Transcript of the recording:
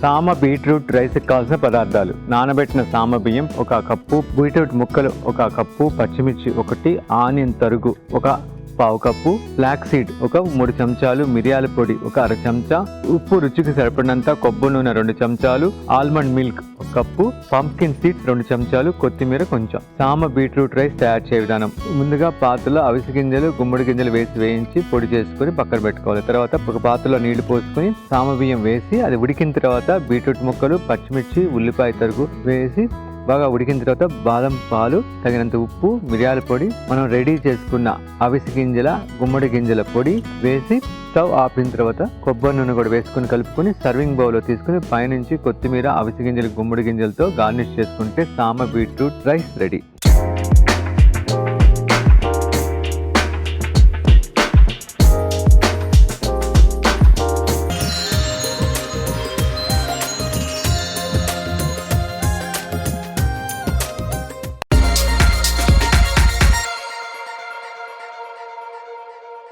సామ beetroot rice కావాల్సిన పదార్థాలు: నానబెట్టిన సామ బియ్యం 1 కప్పు, బీట్రూట్ ముక్కలు 1 కప్పు, పచ్చిమిర్చి 1, ఆనియన్ తరుగు 1 కప్పు, ఫ్లాక్ సీడ్ 3 చెంచాలు, మిరియాల పొడి 1/2 చెంచా, ఉప్పు రుచికి సరిపడినంత, కొబ్బరి నూనె 2 చెంచాలు, almond milk 1 cup, pumpkin seeds 2 చెంచాలు, కొత్తిమీర కొంచెం. సామ బీట్రూట్ రైస్ తయారు చేయ విధానం: ముందుగా పాత్రలో అవిసె గింజలు, గుమ్మడి గింజలు వేయించి పొడి చేసుకుని పక్కన పెట్టుకోవాలి. తర్వాత ఒక పాత్రలో నీళ్లు పోసుకుని సామ బియ్యం వేసి అది ఉడికిన తర్వాత బీట్రూట్ ముక్కలు, పచ్చిమిర్చి, ఉల్లిపాయ తరుగు వేసి బాగా ఉడికిన తర్వాత బాదం పాలు, తగినంత ఉప్పు, మిరియాల పొడి, మనం రెడీ చేసుకున్న అవిసె గింజల, గుమ్మడి గింజల పొడి వేసి స్టవ్ ఆపిన తర్వాత కొబ్బరి నూనె కూడా వేసుకుని కలుపుకొని సర్వింగ్ బౌల్లో తీసుకుని పైనుంచి కొత్తిమీర, అవిసె గింజలు, గుమ్మడి గింజలతో గార్నిష్ చేసుకుంటే సామ బీట్రూట్ రైస్ రెడీ.